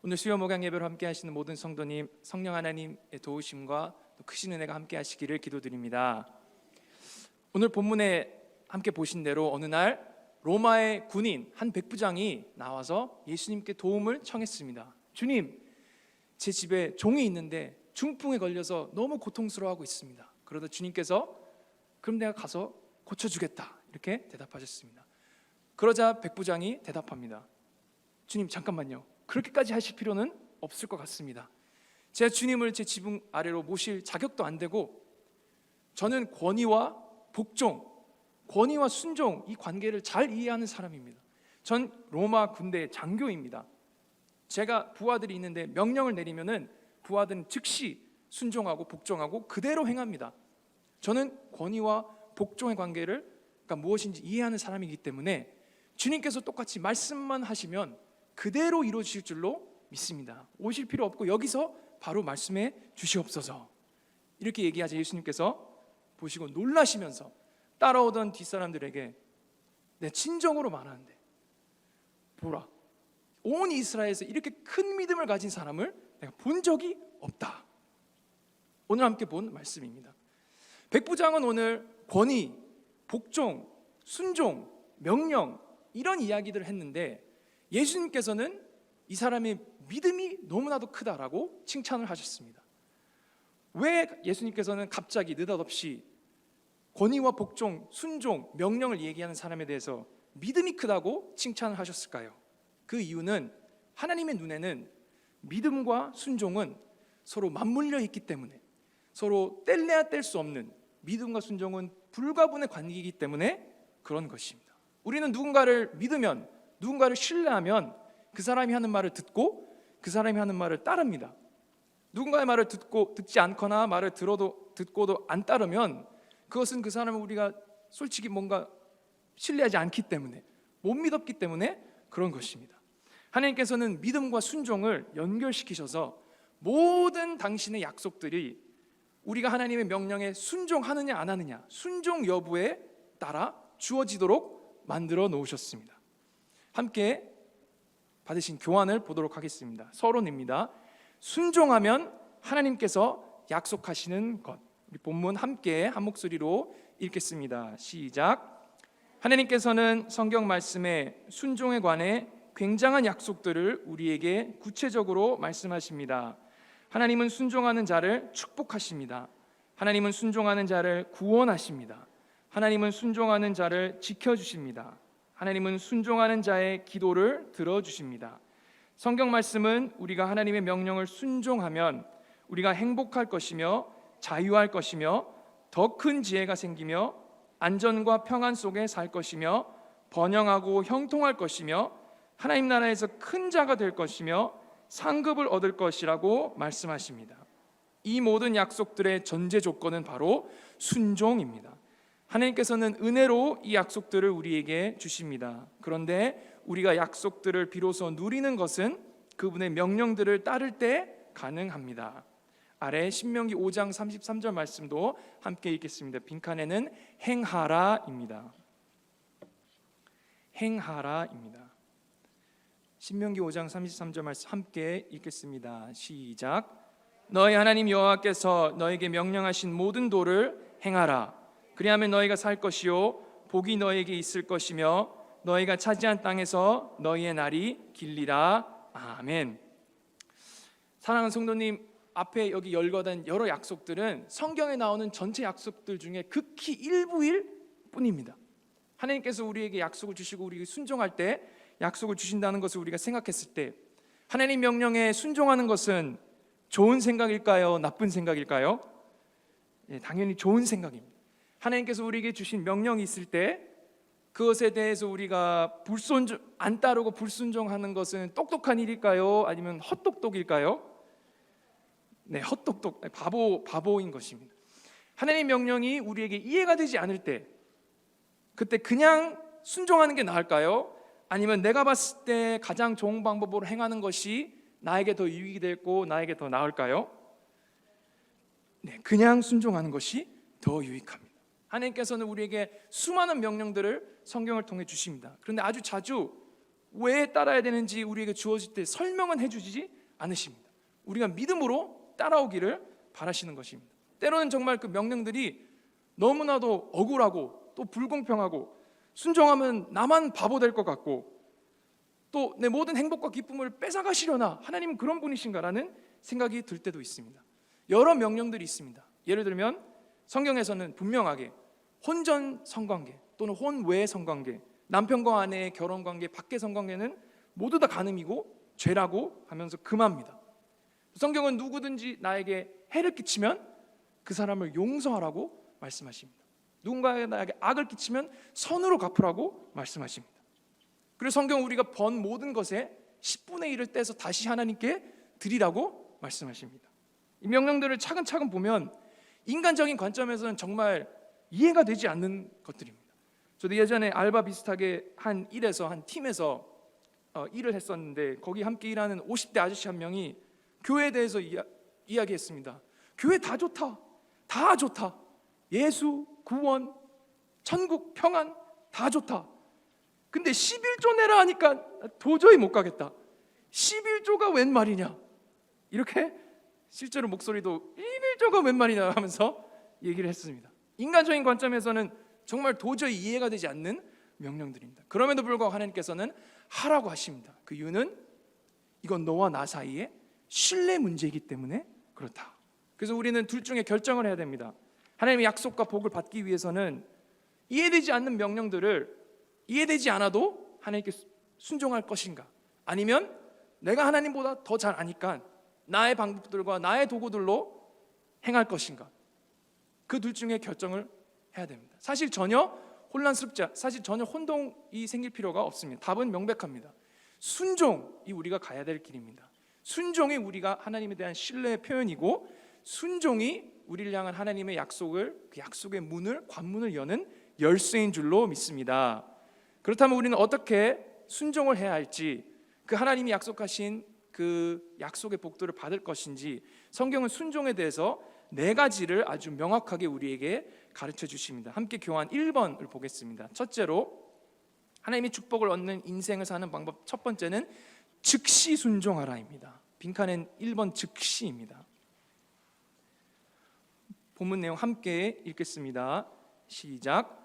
오늘 수요 목양 예배로 함께 하시는 모든 성도님, 성령 하나님의 도우심과 또 크신 은혜가 함께 하시기를 기도드립니다. 오늘 본문에 함께 보신 대로 어느 날 로마의 군인 한 백부장이 나와서 예수님께 도움을 청했습니다. 주님, 제 집에 종이 있는데 중풍에 걸려서 너무 고통스러워하고 있습니다. 그러다 주님께서 그럼 내가 가서 고쳐주겠다 이렇게 대답하셨습니다. 그러자 백부장이 대답합니다. 주님, 잠깐만요. 그렇게까지 하실 필요는 없을 것 같습니다. 제가 주님을 제 지붕 아래로 모실 자격도 안 되고, 저는 권위와 복종, 권위와 순종 이 관계를 잘 이해하는 사람입니다. 전 로마 군대 장교입니다. 제가 부하들이 있는데 명령을 내리면은 부하들은 즉시 순종하고 복종하고 그대로 행합니다. 저는 권위와 복종의 관계를 그러니까 무엇인지 이해하는 사람이기 때문에 주님께서 똑같이 말씀만 하시면 그대로 이루어질 줄로 믿습니다. 오실 필요 없고 여기서 바로 말씀해 주시옵소서. 이렇게 얘기하자 예수님께서 보시고 놀라시면서 따라오던 뒷사람들에게 내 친정으로 말하는데 보라, 온 이스라엘에서 이렇게 큰 믿음을 가진 사람을 내가 본 적이 없다. 오늘 함께 본 말씀입니다. 백부장은 오늘 권위, 복종, 순종, 명령 이런 이야기들을 했는데 예수님께서는 이 사람의 믿음이 너무나도 크다라고 칭찬을 하셨습니다. 왜 예수님께서는 갑자기 느닷없이 권위와 복종, 순종, 명령을 얘기하는 사람에 대해서 믿음이 크다고 칭찬을 하셨을까요? 그 이유는 하나님의 눈에는 믿음과 순종은 서로 맞물려 있기 때문에, 서로 뗄래야 뗄 수 없는, 믿음과 순종은 불가분의 관계이기 때문에 그런 것입니다. 우리는 누군가를 믿으면, 누군가를 신뢰하면 그 사람이 하는 말을 듣고 그 사람이 하는 말을 따릅니다. 누군가의 말을 듣지 않거나 말을 듣고도 안 따르면 그것은 그 사람을 우리가 솔직히 뭔가 신뢰하지 않기 때문에, 못 믿었기 때문에 그런 것입니다. 하나님께서는 믿음과 순종을 연결시키셔서 모든 당신의 약속들이 우리가 하나님의 명령에 순종하느냐 안 하느냐, 순종 여부에 따라 주어지도록 만들어 놓으셨습니다. 함께 받으신 교환을 보도록 하겠습니다. 서론입니다. 순종하면 하나님께서 약속하시는 것. 우리 본문 함께 한 목소리로 읽겠습니다. 시작. 하나님께서는 성경 말씀에 순종에 관해 굉장한 약속들을 우리에게 구체적으로 말씀하십니다. 하나님은 순종하는 자를 축복하십니다. 하나님은 순종하는 자를 구원하십니다. 하나님은 순종하는 자를 지켜주십니다. 하나님은 순종하는 자의 기도를 들어주십니다. 성경 말씀은 우리가 하나님의 명령을 순종하면 우리가 행복할 것이며 자유할 것이며 더 큰 지혜가 생기며 안전과 평안 속에 살 것이며 번영하고 형통할 것이며 하나님 나라에서 큰 자가 될 것이며 상급을 얻을 것이라고 말씀하십니다. 이 모든 약속들의 전제 조건은 바로 순종입니다. 하나님께서는 은혜로 이 약속들을 우리에게 주십니다. 그런데 우리가 약속들을 비로소 누리는 것은 그분의 명령들을 따를 때 가능합니다. 아래 신명기 5장 33절 말씀도 함께 읽겠습니다. 빈칸에는 행하라입니다. 행하라입니다. 신명기 5장 33절 말씀 함께 읽겠습니다. 시작. 너희 하나님 여호와께서 너에게 명령하신 모든 도를 행하라. 그리하면 너희가 살 것이요 복이 너희에게 있을 것이며 너희가 차지한 땅에서 너희의 날이 길리라. 아멘. 사랑하는 성도님, 앞에 여기 열거된 여러 약속들은 성경에 나오는 전체 약속들 중에 극히 일부일 뿐입니다. 하나님께서 우리에게 약속을 주시고 우리에게 순종할 때 약속을 주신다는 것을 우리가 생각했을 때 하나님 명령에 순종하는 것은 좋은 생각일까요? 나쁜 생각일까요? 당연히 좋은 생각입니다. 하나님께서 우리에게 주신 명령이 있을 때 그것에 대해서 우리가 안 따르고 불순종하는 것은 똑똑한 일일까요? 아니면 헛똑똑일까요? 네, 헛똑똑, 바보인 것입니다. 하나님 명령이 우리에게 이해가 되지 않을 때 그때 그냥 순종하는 게 나을까요? 아니면 내가 봤을 때 가장 좋은 방법으로 행하는 것이 나에게 더 유익이 되고 나에게 더 나을까요? 네, 그냥 순종하는 것이 더 유익합니다. 하나님께서는 우리에게 수많은 명령들을 성경을 통해 주십니다. 그런데 아주 자주 왜 따라야 되는지 우리에게 주어질 때 설명은 해주지 않으십니다. 우리가 믿음으로 따라오기를 바라시는 것입니다. 때로는 정말 그 명령들이 너무나도 억울하고 또 불공평하고 순종하면 나만 바보 될 것 같고 또 내 모든 행복과 기쁨을 뺏어가시려나 하나님은 그런 분이신가라는 생각이 들 때도 있습니다. 여러 명령들이 있습니다. 예를 들면 성경에서는 분명하게 혼전 성관계 또는 혼외 성관계, 남편과 아내의 결혼관계, 밖의 성관계는 모두 다 간음이고 죄라고 하면서 금합니다. 성경은 누구든지 나에게 해를 끼치면 그 사람을 용서하라고 말씀하십니다. 누군가에게 나에게 악을 끼치면 선으로 갚으라고 말씀하십니다. 그리고 성경은 우리가 번 모든 것에 10분의 1을 떼서 다시 하나님께 드리라고 말씀하십니다. 이 명령들을 차근차근 보면 인간적인 관점에서는 정말 이해가 되지 않는 것들입니다. 저도 예전에 알바 비슷하게 한 팀에서 일을 했었는데 거기 함께 일하는 50대 아저씨 한 명이 교회에 대해서 이야기했습니다. 교회 다 좋다, 다 좋다. 예수, 구원, 천국, 평안 다 좋다. 근데 11조 내라 하니까 도저히 못 가겠다. 11조가 웬 말이냐? 이렇게 실제로 목소리도 11조가 웬 말이냐 하면서 얘기를 했습니다. 인간적인 관점에서는 정말 도저히 이해가 되지 않는 명령들입니다. 그럼에도 불구하고 하나님께서는 하라고 하십니다. 그 이유는 이건 너와 나 사이에 신뢰 문제이기 때문에 그렇다. 그래서 우리는 둘 중에 결정을 해야 됩니다. 하나님의 약속과 복을 받기 위해서는 이해되지 않는 명령들을 이해되지 않아도 하나님께 순종할 것인가, 아니면 내가 하나님보다 더 잘 아니까 나의 방법들과 나의 도구들로 행할 것인가, 그 둘 중에 결정을 해야 됩니다. 사실 전혀 혼동이 생길 필요가 없습니다. 답은 명백합니다. 순종이 우리가 가야 될 길입니다. 순종이 우리가 하나님에 대한 신뢰의 표현이고, 순종이 우리를 향한 하나님의 약속을, 그 약속의 문을, 관문을 여는 열쇠인 줄로 믿습니다. 그렇다면 우리는 어떻게 순종을 해야 할지, 그 하나님이 약속하신 그 약속의 복들을 받을 것인지, 성경은 순종에 대해서 4가지를 아주 명확하게 우리에게 가르쳐 주십니다. 함께 교환 1번을 보겠습니다. 첫째로 하나님의 축복을 얻는 인생을 사는 방법, 첫 번째는 즉시 순종하라입니다. 빈칸엔 1번 즉시입니다. 본문 내용 함께 읽겠습니다. 시작.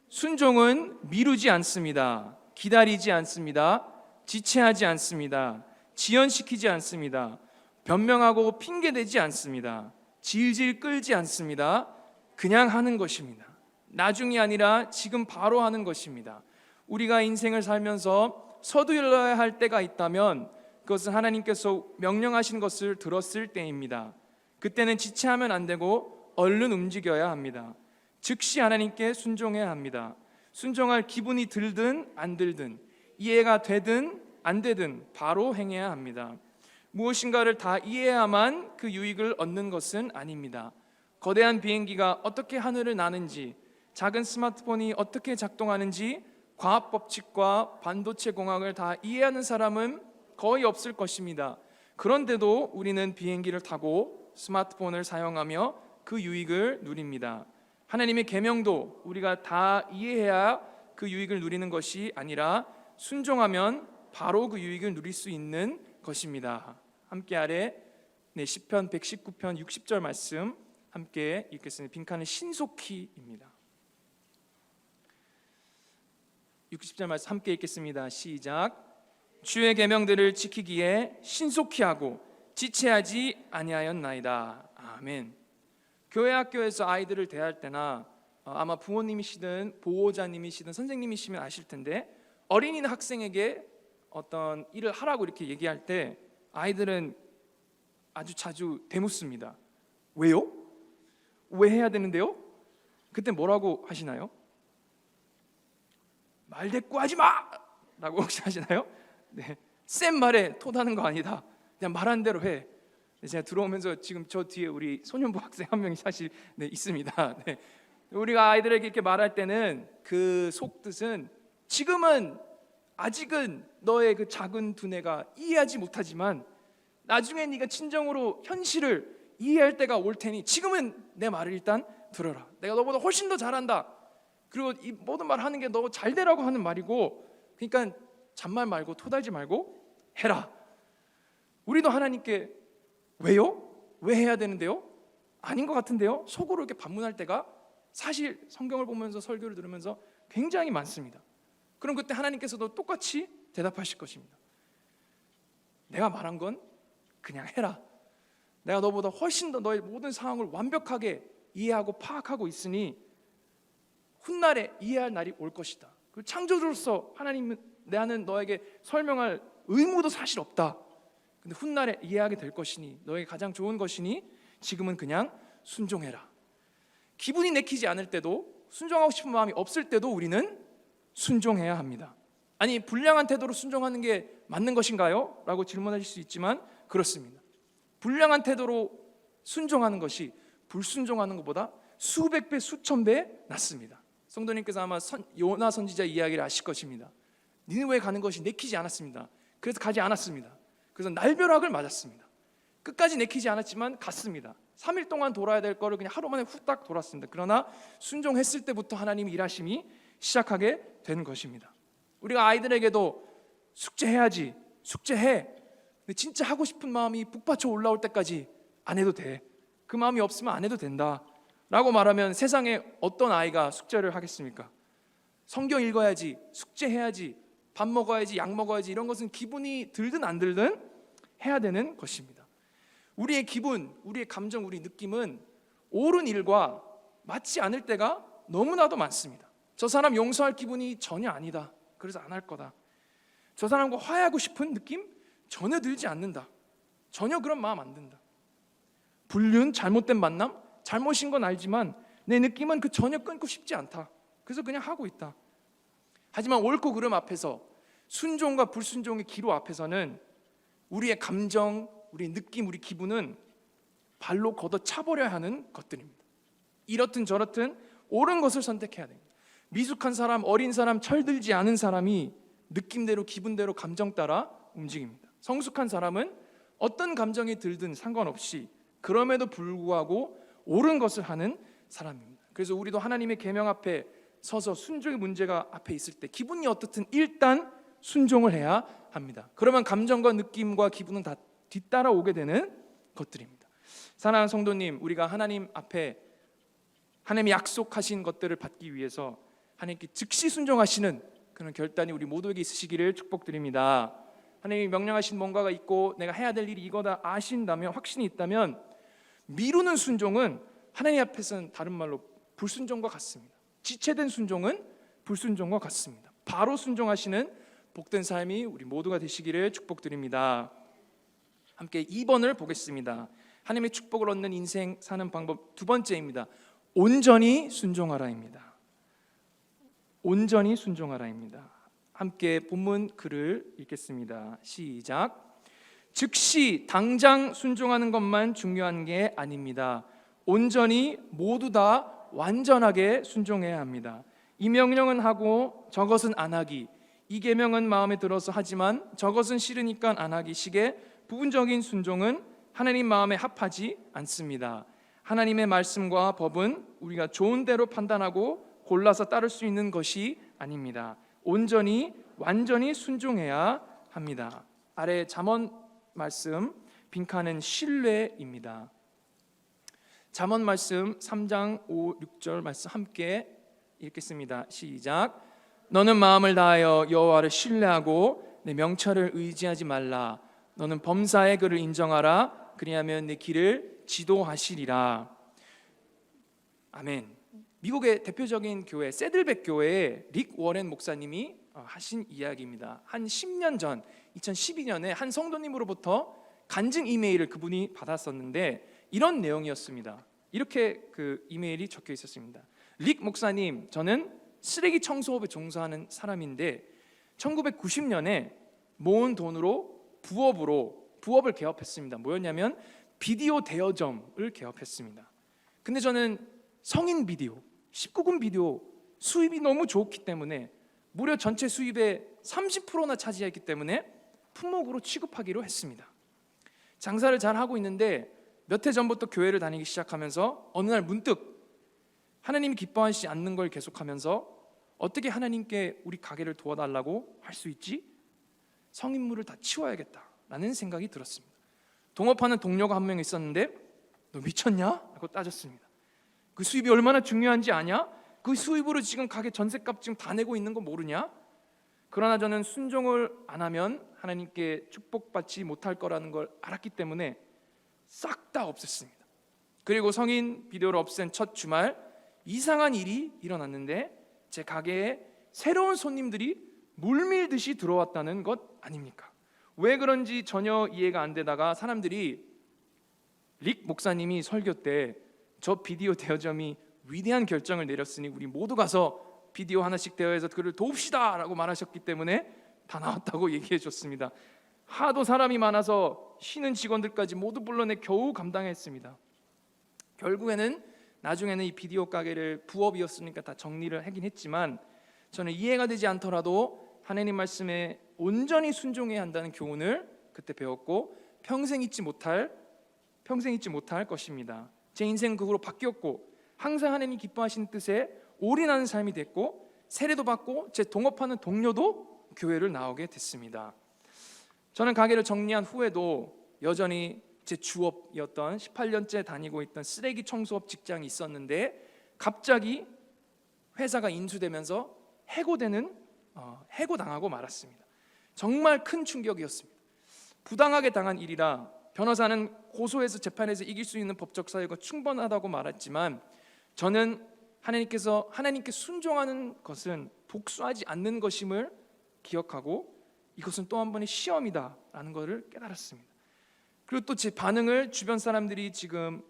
순종은 미루지 않습니다. 기다리지 않습니다. 지체하지 않습니다. 지연시키지 않습니다. 변명하고 핑계대지 않습니다. 질질 끌지 않습니다. 그냥 하는 것입니다. 나중이 아니라 지금 바로 하는 것입니다. 우리가 인생을 살면서 서둘러야 할 때가 있다면 그것은 하나님께서 명령하신 것을 들었을 때입니다. 그때는 지체하면 안 되고 얼른 움직여야 합니다. 즉시 하나님께 순종해야 합니다. 순종할 기분이 들든 안 들든, 이해가 되든 안 되든 바로 행해야 합니다. 무엇인가를 다 이해해야만 그 유익을 얻는 것은 아닙니다. 거대한 비행기가 어떻게 하늘을 나는지, 작은 스마트폰이 어떻게 작동하는지, 과학 법칙과 반도체 공학을 다 이해하는 사람은 거의 없을 것입니다. 그런데도 우리는 비행기를 타고 스마트폰을 사용하며 그 유익을 누립니다. 하나님의 계명도 우리가 다 이해해야 그 유익을 누리는 것이 아니라 순종하면 바로 그 유익을 누릴 수 있는 것입니다. 함께 아래 시편 119편 60절 말씀 함께 읽겠습니다. 빈칸은 신속히입니다. 60절 말씀 함께 읽겠습니다. 시작. 주의 계명들을 지키기에 신속히 하고 지체하지 아니하였나이다. 아멘. 교회 학교에서 아이들을 대할 때나 아마 부모님이시든 보호자님이시든 선생님이시면 아실 텐데, 어린이나 학생에게 어떤 일을 하라고 이렇게 얘기할 때 아이들은 아주 자주 대묻습니다. 왜요? 왜 해야 되는데요? 그때 뭐라고 하시나요? 말대꾸하지 마! 라고 혹시 하시나요? 네, 센 말에 토다는 거 아니다. 그냥 말한 대로 해. 제가 들어오면서 지금 저 뒤에 우리 소년부 학생 한 명이 사실 있습니다. 네. 우리가 아이들에게 이렇게 말할 때는 그 속뜻은, 지금은 아직은 너의 그 작은 두뇌가 이해하지 못하지만 나중에 네가 진정으로 현실을 이해할 때가 올 테니 지금은 내 말을 일단 들어라. 내가 너보다 훨씬 더 잘한다. 그리고 이 모든 말 하는 게 너 잘 되라고 하는 말이고, 그러니까 잔말 말고 토달지 말고 해라. 우리도 하나님께 왜요? 왜 해야 되는데요? 아닌 것 같은데요? 속으로 이렇게 반문할 때가 사실 성경을 보면서 설교를 들으면서 굉장히 많습니다. 그럼 그때 하나님께서도 똑같이 대답하실 것입니다. 내가 말한 건 그냥 해라. 내가 너보다 훨씬 더 너의 모든 상황을 완벽하게 이해하고 파악하고 있으니 훗날에 이해할 날이 올 것이다. 그 창조주로서 하나님은 나는 너에게 설명할 의무도 사실 없다. 근데 훗날에 이해하게 될 것이니 너에게 가장 좋은 것이니 지금은 그냥 순종해라. 기분이 내키지 않을 때도, 순종하고 싶은 마음이 없을 때도 우리는 순종해야 합니다. 아니, 불량한 태도로 순종하는 게 맞는 것인가요? 라고 질문하실 수 있지만 그렇습니다. 불량한 태도로 순종하는 것이 불순종하는 것보다 수백 배, 수천 배 낫습니다. 성도님께서 아마 요나 선지자 이야기를 아실 것입니다. 니느웨에 가는 것이 내키지 않았습니다. 그래서 가지 않았습니다. 그래서 날벼락을 맞았습니다. 끝까지 내키지 않았지만 갔습니다. 3일 동안 돌아야 될 거를 그냥 하루 만에 후딱 돌았습니다. 그러나 순종했을 때부터 하나님이 일하심이 시작하게 된 것입니다. 우리가 아이들에게도 숙제해야지, 숙제해. 근데 진짜 하고 싶은 마음이 북받쳐 올라올 때까지 안 해도 돼. 그 마음이 없으면 안 해도 된다 라고 말하면 세상에 어떤 아이가 숙제를 하겠습니까? 성경 읽어야지, 숙제해야지, 밥 먹어야지, 약 먹어야지, 이런 것은 기분이 들든 안 들든 해야 되는 것입니다. 우리의 기분, 우리의 감정, 우리 느낌은 옳은 일과 맞지 않을 때가 너무나도 많습니다. 저 사람 용서할 기분이 전혀 아니다. 그래서 안 할 거다. 저 사람과 화해하고 싶은 느낌 전혀 들지 않는다. 전혀 그런 마음 안 든다. 불륜, 잘못된 만남, 잘못인 건 알지만 내 느낌은 그 전혀 끊고 싶지 않다. 그래서 그냥 하고 있다. 하지만 옳고 그름 앞에서, 순종과 불순종의 기로 앞에서는 우리의 감정, 우리의 느낌, 우리 기분은 발로 걷어차버려야 하는 것들입니다. 이렇든 저렇든 옳은 것을 선택해야 됩니다. 미숙한 사람, 어린 사람, 철들지 않은 사람이 느낌대로, 기분대로, 감정 따라 움직입니다. 성숙한 사람은 어떤 감정이 들든 상관없이 그럼에도 불구하고 옳은 것을 하는 사람입니다. 그래서 우리도 하나님의 계명 앞에 서서 순종의 문제가 앞에 있을 때 기분이 어떻든 일단 순종을 해야 합니다. 그러면 감정과 느낌과 기분은 다 뒤따라오게 되는 것들입니다. 사랑하는 성도님, 우리가 하나님 앞에 하나님이 약속하신 것들을 받기 위해서 하나님께 즉시 순종하시는 그런 결단이 우리 모두에게 있으시기를 축복드립니다. 하나님이 명령하신 뭔가가 있고 내가 해야 될 일이 이거다 아신다면, 확신이 있다면 미루는 순종은 하나님 앞에서는 다른 말로 불순종과 같습니다. 지체된 순종은 불순종과 같습니다. 바로 순종하시는 복된 삶이 우리 모두가 되시기를 축복드립니다. 함께 2번을 보겠습니다. 하나님의 축복을 얻는 인생 사는 방법 두 번째입니다. 온전히 순종하라입니다. 온전히 순종하라입니다. 함께 본문 글을 읽겠습니다. 시작. 즉시 당장 순종하는 것만 중요한 게 아닙니다. 온전히 모두 다 완전하게 순종해야 합니다. 이 명령은 하고 저것은 안 하기, 이 계명은 마음에 들어서 하지만 저것은 싫으니까 안 하기 식의 부분적인 순종은 하나님 마음에 합하지 않습니다. 하나님의 말씀과 법은 우리가 좋은 대로 판단하고 골라서 따를 수 있는 것이 아닙니다. 온전히 완전히 순종해야 합니다. 아래 잠언 말씀 빈칸은 신뢰입니다. 잠언 말씀 3장 5, 6절 말씀 함께 읽겠습니다. 시작. 너는 마음을 다하여 여호와를 신뢰하고 내 명철을 의지하지 말라. 너는 범사의 그를 인정하라. 그리하면 내 길을 지도하시리라. 아멘. 미국의 대표적인 교회 새들백 교회의 릭 워렌 목사님이 하신 이야기입니다. 한 10년 전 2012년에 한 성도님으로부터 간증 이메일을 그분이 받았었는데 이런 내용이었습니다. 이렇게 그 이메일이 적혀 있었습니다. 릭 목사님, 저는 쓰레기 청소업에 종사하는 사람인데 1990년에 모은 돈으로 부업을 개업했습니다. 뭐였냐면 비디오 대여점을 개업했습니다. 근데 저는 성인 비디오, 19금 비디오 수입이 너무 좋기 때문에 무려 전체 수입의 30%나 차지했기 때문에 품목으로 취급하기로 했습니다. 장사를 잘 하고 있는데 몇 해 전부터 교회를 다니기 시작하면서 어느 날 문득 하나님이 기뻐하시지 않는 걸 계속하면서 어떻게 하나님께 우리 가게를 도와달라고 할 수 있지? 성인물을 다 치워야겠다라는 생각이 들었습니다. 동업하는 동료가 한 명 있었는데 너 미쳤냐? 라고 따졌습니다. 그 수입이 얼마나 중요한지 아냐? 그 수입으로 지금 가게 전셋값 지금 다 내고 있는 거 모르냐? 그러나 저는 순종을 안 하면 하나님께 축복받지 못할 거라는 걸 알았기 때문에 싹 다 없앴습니다. 그리고 성인 비디오를 없앤 첫 주말 이상한 일이 일어났는데 제 가게에 새로운 손님들이 물밀듯이 들어왔다는 것 아닙니까? 왜 그런지 전혀 이해가 안 되다가 사람들이 릭 목사님이 설교 때 저 비디오 대여점이 위대한 결정을 내렸으니 우리 모두 가서 비디오 하나씩 대여해서 그를 도웁시다 라고 말하셨기 때문에 다 나왔다고 얘기해 줬습니다. 하도 사람이 많아서 쉬는 직원들까지 모두 불러내 겨우 감당했습니다. 결국에는 나중에는 이 비디오 가게를 부업이었으니까 다 정리를 하긴 했지만 저는 이해가 되지 않더라도 하나님 말씀에 온전히 순종해야 한다는 교훈을 그때 배웠고 평생 잊지 못할 것입니다. 제 인생은 그 후로 바뀌었고 항상 하나님 기뻐하시는 뜻에 올인하는 삶이 됐고 세례도 받고 제 동업하는 동료도 교회를 나오게 됐습니다. 저는 가게를 정리한 후에도 여전히 제 주업이었던 18년째 다니고 있던 쓰레기 청소업 직장이 있었는데 갑자기 회사가 인수되면서 해고당하고 말았습니다. 정말 큰 충격이었습니다. 부당하게 당한 일이라 변호사는 고소해서 재판에서 이길 수 있는 법적 사유가 충분하다고 말했지만 저는 하나님께 순종하는 것은 복수하지 않는 것임을 기억하고 이것은 또 한 번의 시험이다라는 것을 깨달았습니다. 그리고 또 제 반응을 주변 사람들이 지금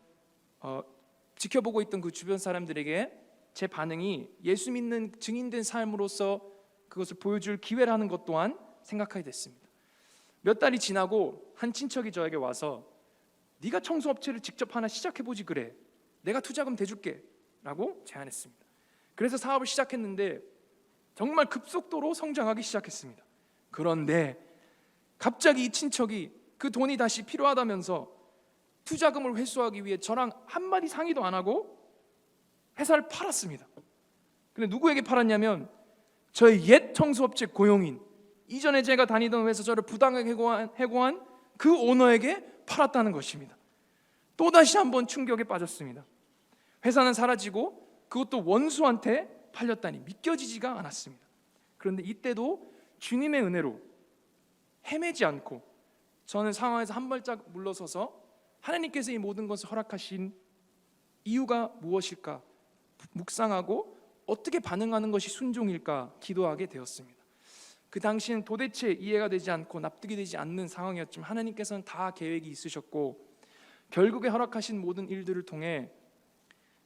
지켜보고 있던 그 주변 사람들에게 제 반응이 예수 믿는 증인된 삶으로서 그것을 보여줄 기회라는 것 또한 생각하게 됐습니다. 몇 달이 지나고 한 친척이 저에게 와서 네가 청소업체를 직접 하나 시작해보지 그래, 내가 투자금 대줄게 라고 제안했습니다. 그래서 사업을 시작했는데 정말 급속도로 성장하기 시작했습니다. 그런데 갑자기 이 친척이 그 돈이 다시 필요하다면서 투자금을 회수하기 위해 저랑 한마디 상의도 안 하고 회사를 팔았습니다. 근데 누구에게 팔았냐면 저의 옛 청소업체 고용인, 이전에 제가 다니던 회사 저를 부당하게 해고한 그 오너에게 팔았다는 것입니다. 또다시 한번 충격에 빠졌습니다. 회사는 사라지고 그것도 원수한테 팔렸다니 믿겨지지가 않았습니다. 그런데 이때도 주님의 은혜로 헤매지 않고 저는 상황에서 한 발짝 물러서서 하나님께서 이 모든 것을 허락하신 이유가 무엇일까 묵상하고 어떻게 반응하는 것이 순종일까 기도하게 되었습니다. 그 당시엔 도대체 이해가 되지 않고 납득이 되지 않는 상황이었지만 하나님께서는 다 계획이 있으셨고 결국에 허락하신 모든 일들을 통해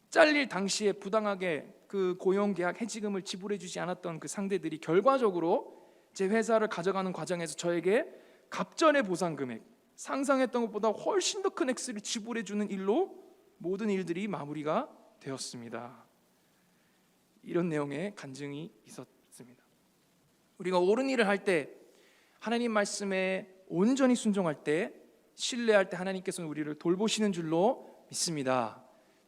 잘릴 당시에 부당하게 그 고용계약 해지금을 지불해 주지 않았던 그 상대들이 결과적으로 제 회사를 가져가는 과정에서 저에게 갑절의 보상금액, 상상했던 것보다 훨씬 더 큰 액수를 지불해 주는 일로 모든 일들이 마무리가 되었습니다. 이런 내용의 간증이 있었습니다. 우리가 옳은 일을 할 때, 하나님 말씀에 온전히 순종할 때, 신뢰할 때 하나님께서는 우리를 돌보시는 줄로 믿습니다.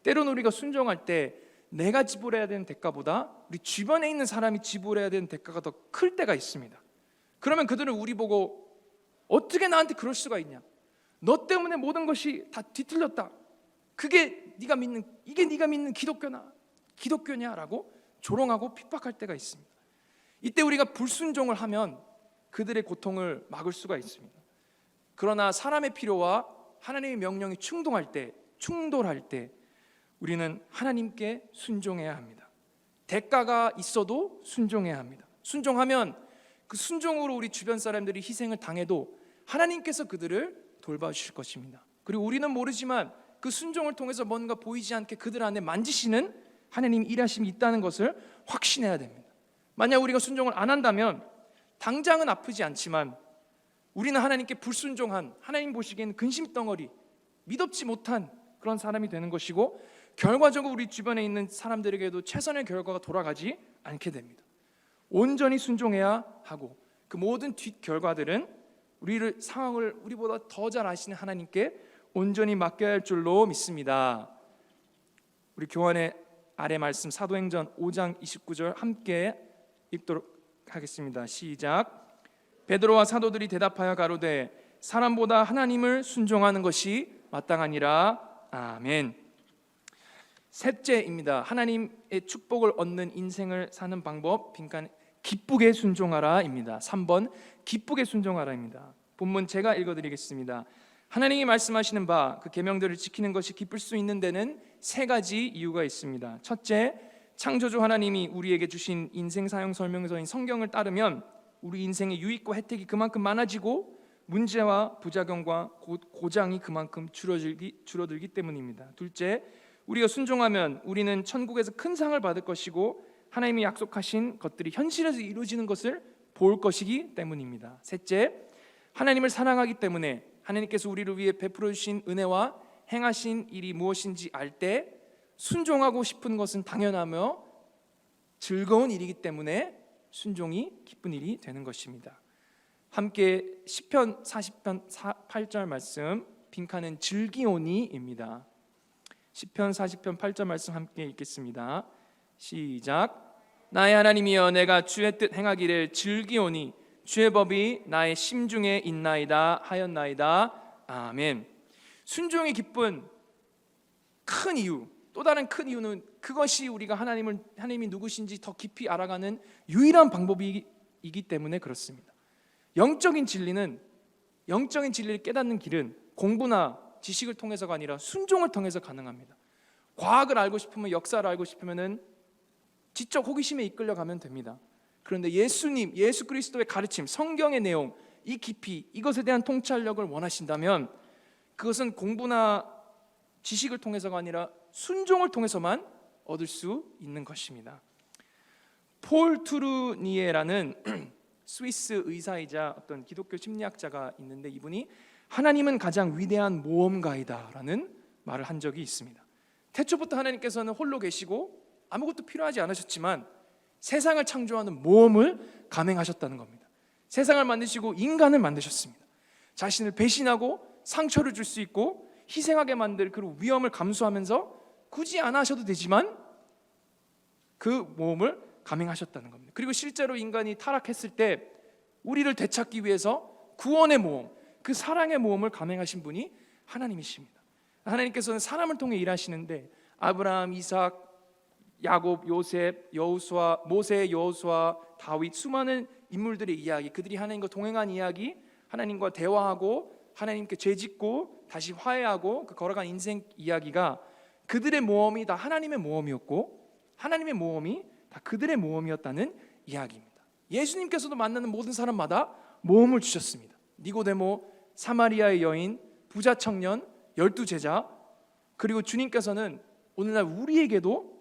때로는 우리가 순종할 때 내가 지불해야 되는 대가보다 우리 주변에 있는 사람이 지불해야 되는 대가가 더 클 때가 있습니다. 그러면 그들은 우리 보고 어떻게 나한테 그럴 수가 있냐, 너 때문에 모든 것이 다 뒤틀렸다, 이게 네가 믿는 기독교냐라고 조롱하고 핍박할 때가 있습니다. 이때 우리가 불순종을 하면 그들의 고통을 막을 수가 있습니다. 그러나 사람의 필요와 하나님의 명령이 충돌할 때 우리는 하나님께 순종해야 합니다. 대가가 있어도 순종해야 합니다. 순종하면 그 순종으로 우리 주변 사람들이 희생을 당해도 하나님께서 그들을 돌봐주실 것입니다. 그리고 우리는 모르지만 그 순종을 통해서 뭔가 보이지 않게 그들 안에 만지시는 하나님의 일하심이 있다는 것을 확신해야 됩니다. 만약 우리가 순종을 안 한다면 당장은 아프지 않지만 우리는 하나님께 불순종한, 하나님 보시기에는 근심덩어리, 믿음지 못한 그런 사람이 되는 것이고 결과적으로 우리 주변에 있는 사람들에게도 최선의 결과가 돌아가지 않게 됩니다. 온전히 순종해야 하고 그 모든 뒷결과들은 상황을 우리보다 더 잘 아시는 하나님께 온전히 맡겨야 할 줄로 믿습니다. 우리 교환의 아래 말씀 사도행전 5장 29절 함께 읽도록 하겠습니다. 시작. 베드로와 사도들이 대답하여 가로되 사람보다 하나님을 순종하는 것이 마땅하니라. 아멘. 셋째입니다. 하나님의 축복을 얻는 인생을 사는 방법, 빈칸 기쁘게 순종하라입니다. 3번 기쁘게 순종하라입니다. 본문 제가 읽어드리겠습니다. 하나님이 말씀하시는 바 그 계명들을 지키는 것이 기쁠 수 있는 데는 세 가지 이유가 있습니다. 첫째, 창조주 하나님이 우리에게 주신 인생 사용 설명서인 성경을 따르면 우리 인생의 유익과 혜택이 그만큼 많아지고 문제와 부작용과 고장이 그만큼 줄어들기 때문입니다. 둘째, 우리가 순종하면 우리는 천국에서 큰 상을 받을 것이고 하나님이 약속하신 것들이 현실에서 이루어지는 것을 볼 것이기 때문입니다. 셋째, 하나님을 사랑하기 때문에 하나님께서 우리를 위해 베풀어 주신 은혜와 행하신 일이 무엇인지 알 때 순종하고 싶은 것은 당연하며 즐거운 일이기 때문에 순종이 기쁜 일이 되는 것입니다. 함께 시편 40편 8절 말씀, 빈칸은 즐기오니입니다. 시편 40편 8절 말씀 함께 읽겠습니다. 시작. 나의 하나님이여, 내가 주의 뜻 행하기를 즐기오니 주의 법이 나의 심중에 있나이다 하였나이다. 아멘. 순종이 기쁜 큰 이유, 또 다른 큰 이유는 그것이 우리가 하나님이 누구신지 더 깊이 알아가는 유일한 방법이기 때문에 그렇습니다. 영적인 진리를 깨닫는 길은 공부나 지식을 통해서가 아니라 순종을 통해서 가능합니다. 과학을 알고 싶으면, 역사를 알고 싶으면은 지적 호기심에 이끌려가면 됩니다. 그런데 예수 그리스도의 가르침, 성경의 내용, 이 깊이, 이것에 대한 통찰력을 원하신다면 그것은 공부나 지식을 통해서가 아니라 순종을 통해서만 얻을 수 있는 것입니다. 폴 투르니에라는 스위스 의사이자 어떤 기독교 심리학자가 있는데, 이분이 하나님은 가장 위대한 모험가이다라는 말을 한 적이 있습니다. 태초부터 하나님께서는 홀로 계시고 아무것도 필요하지 않으셨지만 세상을 창조하는 모험을 감행하셨다는 겁니다. 세상을 만드시고 인간을 만드셨습니다. 자신을 배신하고 상처를 줄 수 있고 희생하게 만들 그 위험을 감수하면서 굳이 안 하셔도 되지만 그 모험을 감행하셨다는 겁니다. 그리고 실제로 인간이 타락했을 때 우리를 되찾기 위해서 구원의 모험, 그 사랑의 모험을 감행하신 분이 하나님이십니다. 하나님께서는 사람을 통해 일하시는데 아브라함, 이삭, 야곱, 요셉, 여호수아, 모세, 여호수아, 다윗, 수많은 인물들의 이야기, 그들이 하나님과 동행한 이야기, 하나님과 대화하고 하나님께 죄짓고 다시 화해하고 그 걸어간 인생 이야기가 그들의 모험이 다 하나님의 모험이었고 하나님의 모험이 다 그들의 모험이었다는 이야기입니다. 예수님께서도 만나는 모든 사람마다 모험을 주셨습니다. 니고데모, 사마리아의 여인, 부자 청년, 12제자, 그리고 주님께서는 오늘날 우리에게도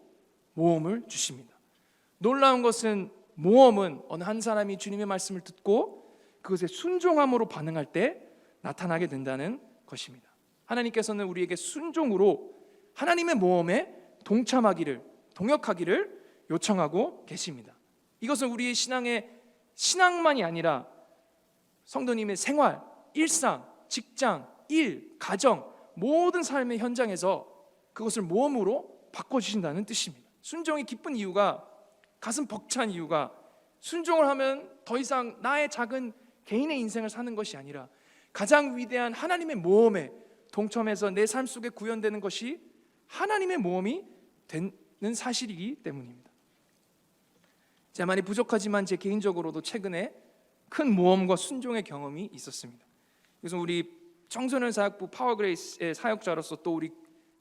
모험을 주십니다. 놀라운 것은 모험은 어느 한 사람이 주님의 말씀을 듣고 그것에 순종함으로 반응할 때 나타나게 된다는 것입니다. 하나님께서는 우리에게 순종으로 하나님의 모험에 동역하기를 요청하고 계십니다. 이것은 우리의 신앙만이 아니라 성도님의 생활, 일상, 직장, 일, 가정, 모든 삶의 현장에서 그것을 모험으로 바꿔주신다는 뜻입니다. 순종이 기쁜 이유가, 가슴 벅찬 이유가, 순종을 하면 더 이상 나의 작은 개인의 인생을 사는 것이 아니라 가장 위대한 하나님의 모험에 동참해서 내 삶 속에 구현되는 것이 하나님의 모험이 되는 사실이기 때문입니다. 제가 많이 부족하지만 제 개인적으로도 최근에 큰 모험과 순종의 경험이 있었습니다. 그래서 우리 청소년 사역부 파워그레이스의 사역자로서, 또 우리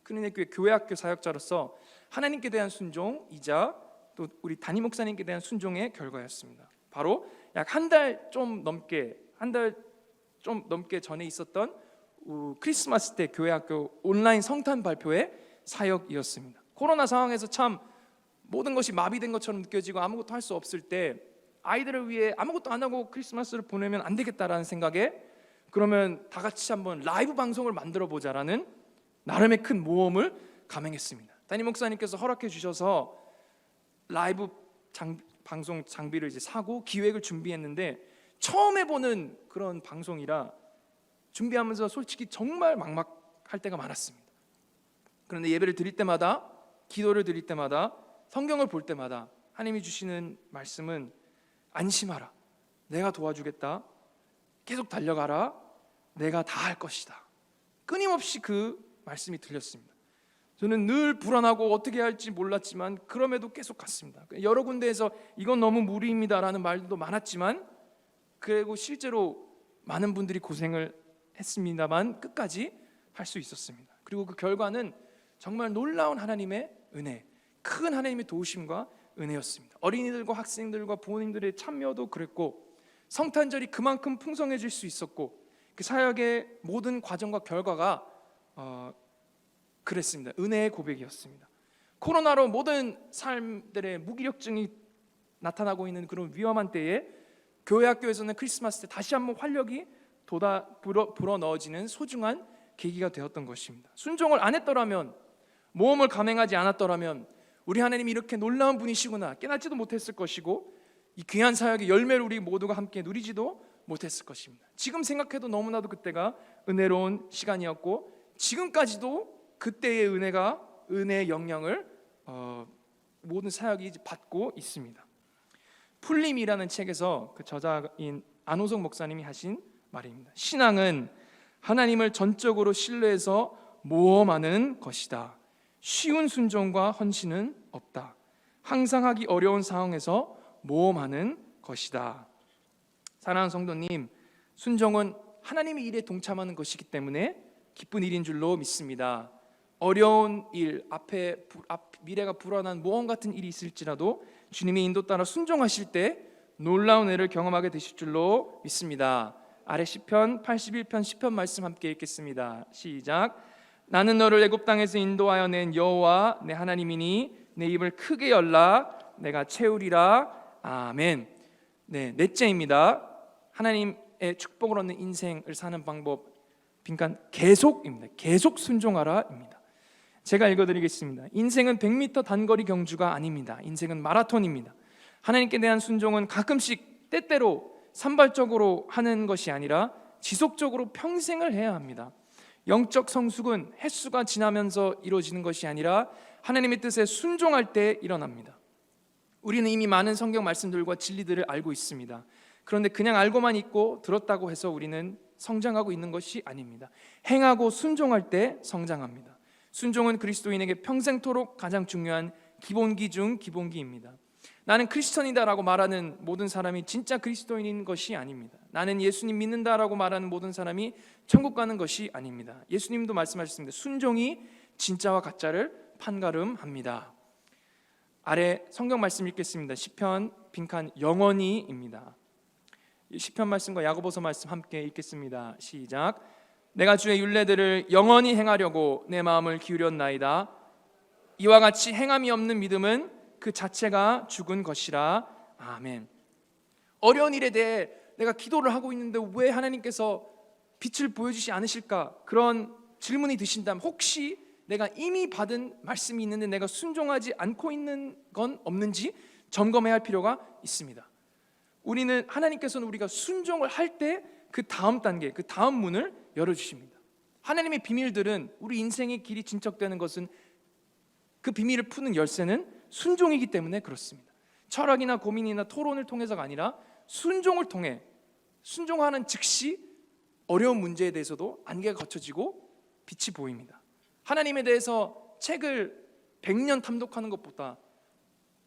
큰은혜교회 교회학교 사역자로서 하나님께 대한 순종이자 또 우리 담임 목사님께 대한 순종의 결과였습니다. 바로 약 한 달 좀 넘게 전에 있었던 크리스마스 때 교회학교 온라인 성탄 발표회 사역이었습니다. 코로나 상황에서 참 모든 것이 마비된 것처럼 느껴지고 아무것도 할 수 없을 때 아이들을 위해 아무것도 안 하고 크리스마스를 보내면 안 되겠다라는 생각에, 그러면 다 같이 한번 라이브 방송을 만들어 보자라는 나름의 큰 모험을 감행했습니다. 담임 목사님께서 허락해 주셔서 라이브 방송 장비를 이제 사고 기획을 준비했는데, 처음 해보는 그런 방송이라 준비하면서 솔직히 정말 막막할 때가 많았습니다. 그런데 예배를 드릴 때마다, 기도를 드릴 때마다, 성경을 볼 때마다 하나님이 주시는 말씀은 안심하라, 내가 도와주겠다, 계속 달려가라. 내가 다 할 것이다. 끊임없이 그 말씀이 들렸습니다. 저는 늘 불안하고 어떻게 해야 할지 몰랐지만 그럼에도 계속 갔습니다. 여러 군데에서 이건 너무 무리입니다라는 말도 많았지만, 그리고 실제로 많은 분들이 고생을 했습니다만 끝까지 할 수 있었습니다. 그리고 그 결과는 정말 놀라운 하나님의 은혜, 큰 하나님의 도우심과 은혜였습니다. 어린이들과 학생들과 부모님들의 참여도 그랬고, 성탄절이 그만큼 풍성해질 수 있었고, 그 사역의 모든 과정과 결과가 그랬습니다. 은혜의 고백이었습니다. 코로나로 모든 삶들의 무기력증이 나타나고 있는 그런 위험한 때에 교회 학교에서는 크리스마스 때 다시 한번 활력이 불어넣어지는 소중한 계기가 되었던 것입니다. 순종을 안 했더라면, 모험을 감행하지 않았더라면 우리 하나님이 이렇게 놀라운 분이시구나 깨닫지도 못했을 것이고, 이 귀한 사역의 열매를 우리 모두가 함께 누리지도 못했을 것입니다. 지금 생각해도 너무나도 그때가 은혜로운 시간이었고, 지금까지도 그때의 은혜의 영향을 모든 사역이 받고 있습니다. 풀림이라는 책에서 그 저자인 안호석 목사님이 하신 말입니다. 신앙은 하나님을 전적으로 신뢰해서 모험하는 것이다. 쉬운 순종과 헌신은 없다. 항상 하기 어려운 상황에서 모험하는 것이다. 사랑하는 성도님, 순종은 하나님의 일에 동참하는 것이기 때문에 기쁜 일인 줄로 믿습니다. 어려운 일, 미래가 불안한 모험 같은 일이 있을지라도 주님의 인도 따라 순종하실 때 놀라운 은혜를 경험하게 되실 줄로 믿습니다. 아래 시편 81편 10편 말씀 함께 읽겠습니다. 시작. 나는 너를 애굽 땅에서 인도하여 낸 여호와 내 하나님이니 내 입을 크게 열라 내가 채우리라. 아멘. 네, 넷째입니다. 하나님의 축복을 얻는 인생을 사는 방법, 빈칸 계속입니다. 계속 순종하라입니다. 제가 읽어드리겠습니다. 인생은 100m 단거리 경주가 아닙니다. 인생은 마라톤입니다. 하나님께 대한 순종은 가끔씩 때때로 산발적으로 하는 것이 아니라 지속적으로 평생을 해야 합니다. 영적 성숙은 횟수가 지나면서 이루어지는 것이 아니라 하나님의 뜻에 순종할 때 일어납니다. 우리는 이미 많은 성경 말씀들과 진리들을 알고 있습니다. 그런데 그냥 알고만 있고 들었다고 해서 우리는 성장하고 있는 것이 아닙니다. 행하고 순종할 때 성장합니다. 순종은 그리스도인에게 평생토록 가장 중요한 기본기 중 기본기입니다. 나는 크리스천이다라고 말하는 모든 사람이 진짜 그리스도인인 것이 아닙니다. 나는 예수님 믿는다라고 말하는 모든 사람이 천국 가는 것이 아닙니다. 예수님도 말씀하셨습니다. 순종이 진짜와 가짜를 판가름합니다. 아래 성경 말씀 읽겠습니다. 시편 빈칸 영원히입니다. 시편 말씀과 야고보서 말씀 함께 읽겠습니다. 시작. 내가 주의 율례들을 영원히 행하려고 내 마음을 기울였나이다. 이와 같이 행함이 없는 믿음은 그 자체가 죽은 것이라. 아멘. 어려운 일에 대해 내가 기도를 하고 있는데 왜 하나님께서 빛을 보여주지 않으실까? 그런 질문이 드신다면 혹시 내가 이미 받은 말씀이 있는데 내가 순종하지 않고 있는 건 없는지 점검해야 할 필요가 있습니다. 하나님께서는 우리가 순종을 할 때 그 다음 단계, 그 다음 문을 열어주십니다. 하나님의 비밀들은, 우리 인생의 길이 진척되는 것은, 그 비밀을 푸는 열쇠는 순종이기 때문에 그렇습니다. 철학이나 고민이나 토론을 통해서가 아니라 순종을 통해, 순종하는 즉시 어려운 문제에 대해서도 안개가 걷혀지고 빛이 보입니다. 하나님에 대해서 책을 100년 탐독하는 것보다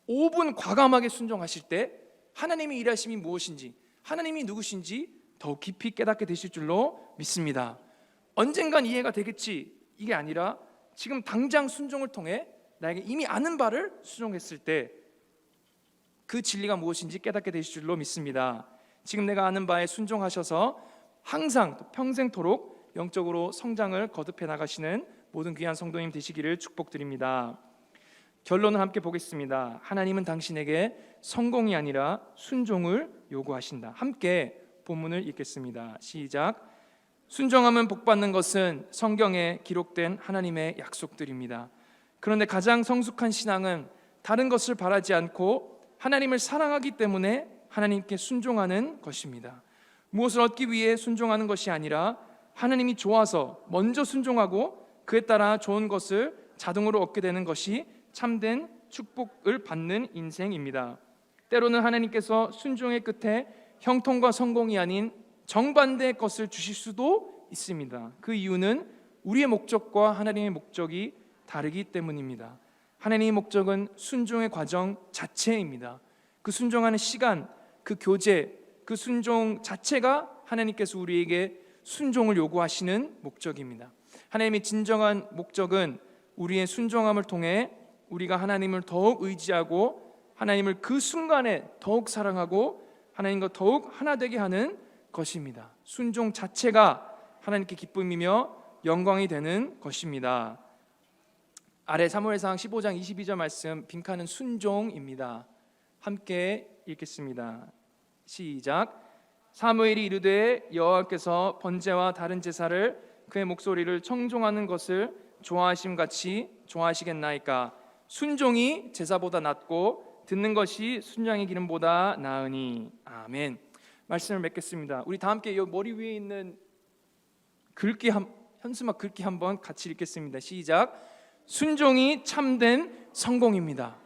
5분 과감하게 순종하실 때 하나님의 일하심이 무엇인지, 하나님이 누구신지 더욱 깊이 깨닫게 되실 줄로 믿습니다. 언젠간 이해가 되겠지, 이게 아니라 지금 당장 순종을 통해 나에게 이미 아는 바를 순종했을 때 그 진리가 무엇인지 깨닫게 되실 줄로 믿습니다. 지금 내가 아는 바에 순종하셔서 항상 평생토록 영적으로 성장을 거듭해 나가시는 모든 귀한 성도님 되시기를 축복드립니다. 결론을 함께 보겠습니다. 하나님은 당신에게 성공이 아니라 순종을 요구하신다. 함께 본문을 읽겠습니다. 시작. 순종하면 복받는 것은 성경에 기록된 하나님의 약속들입니다. 그런데 가장 성숙한 신앙은 다른 것을 바라지 않고 하나님을 사랑하기 때문에 하나님께 순종하는 것입니다. 무엇을 얻기 위해 순종하는 것이 아니라 하나님이 좋아서 먼저 순종하고 그에 따라 좋은 것을 자동으로 얻게 되는 것이 참된 축복을 받는 인생입니다. 때로는 하나님께서 순종의 끝에 형통과 성공이 아닌 정반대의 것을 주실 수도 있습니다. 그 이유는 우리의 목적과 하나님의 목적이 다르기 때문입니다. 하나님의 목적은 순종의 과정 자체입니다. 그 순종하는 시간, 그 교제, 그 순종 자체가 하나님께서 우리에게 순종을 요구하시는 목적입니다. 하나님의 진정한 목적은 우리의 순종함을 통해 우리가 하나님을 더욱 의지하고 하나님을 그 순간에 더욱 사랑하고 하나님과 더욱 하나 되게 하는 것입니다. 순종 자체가 하나님께 기쁨이며 영광이 되는 것입니다. 아래 사무엘상 15장 22절 말씀, 빈칸은 순종입니다. 함께 읽겠습니다. 시작. 사무엘이 이르되 여호와께서 번제와 다른 제사를 그의 목소리를 청종하는 것을 좋아하심 같이 좋아하시겠나이까. 순종이 제사보다 낫고 듣는 것이 순양의 기름보다 나으니. 아멘. 말씀을 맺겠습니다. 우리 다 함께 이 머리 위에 있는 글귀 현수막 글귀 한번 같이 읽겠습니다. 시작. 순종이 참된 성공입니다.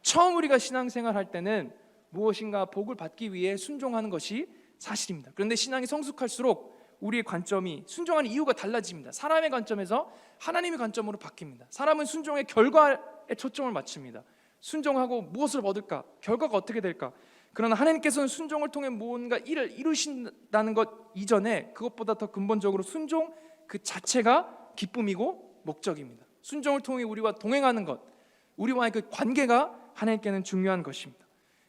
처음 우리가 신앙생활 할 때는 무엇인가 복을 받기 위해 순종하는 것이 사실입니다. 그런데 신앙이 성숙할수록 우리의 관점이, 순종하는 이유가 달라집니다. 사람의 관점에서 하나님의 관점으로 바뀝니다. 사람은 순종의 결과에 초점을 맞춥니다. 순종하고 무엇을 얻을까? 결과가 어떻게 될까? 그러나 하나님께서는 순종을 통해 무언가 일을 이루신다는 것 이전에 그것보다 더 근본적으로 순종 그 자체가 기쁨이고 목적입니다. 순종을 통해 우리와 동행하는 것, 우리와의 그 관계가 하나님께는 중요한 것입니다.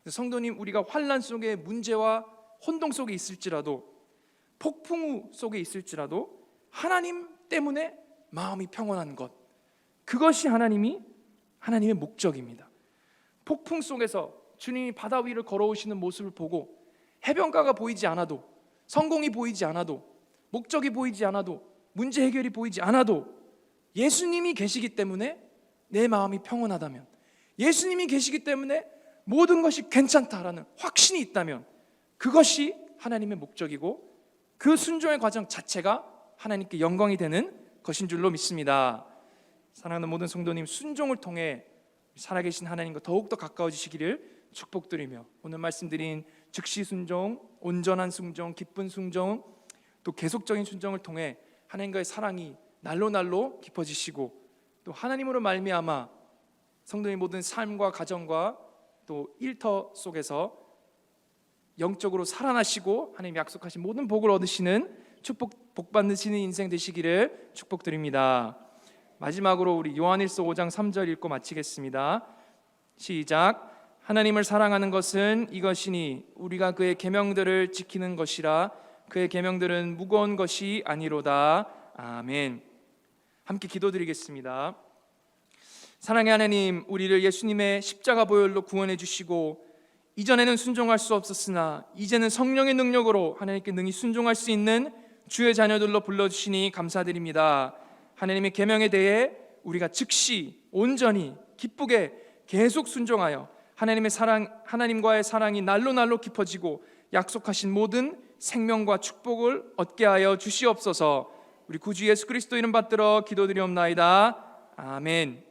성도님, 우리가 환난 속에 문제와 혼동 속에 있을지라도, 폭풍우 속에 있을지라도 하나님 때문에 마음이 평온한 것, 그것이 하나님의 목적입니다. 폭풍 속에서 주님이 바다 위를 걸어오시는 모습을 보고 해변가가 보이지 않아도, 성공이 보이지 않아도, 목적이 보이지 않아도, 문제 해결이 보이지 않아도 예수님이 계시기 때문에 내 마음이 평온하다면, 예수님이 계시기 때문에 모든 것이 괜찮다라는 확신이 있다면 그것이 하나님의 목적이고 그 순종의 과정 자체가 하나님께 영광이 되는 것인 줄로 믿습니다. 사랑하는 모든 성도님, 순종을 통해 살아계신 하나님과 더욱더 가까워지시기를 축복드리며 오늘 말씀드린 즉시 순종, 온전한 순종, 기쁜 순종, 또 계속적인 순종을 통해 하나님과의 사랑이 날로 깊어지시고 또 하나님으로 말미암아 성도의 모든 삶과 가정과 또 일터 속에서 영적으로 살아나시고 하나님 약속하신 모든 복을 얻으시는 복 받으시는 인생 되시기를 축복드립니다. 마지막으로 우리 요한일서 5장 3절 읽고 마치겠습니다. 시작. 하나님을 사랑하는 것은 이것이니 우리가 그의 계명들을 지키는 것이라. 그의 계명들은 무거운 것이 아니로다. 아멘. 함께 기도드리겠습니다. 사랑의 하나님, 우리를 예수님의 십자가 보혈로 구원해 주시고 이전에는 순종할 수 없었으나 이제는 성령의 능력으로 하나님께 능히 순종할 수 있는 주의 자녀들로 불러주시니 감사드립니다. 하나님의 계명에 대해 우리가 즉시 온전히 기쁘게 계속 순종하여 하나님의 사랑, 하나님과의 사랑이 날로 깊어지고 약속하신 모든 생명과 축복을 얻게 하여 주시옵소서. 우리 구주 예수 그리스도 이름 받들어 기도드리옵나이다. 아멘.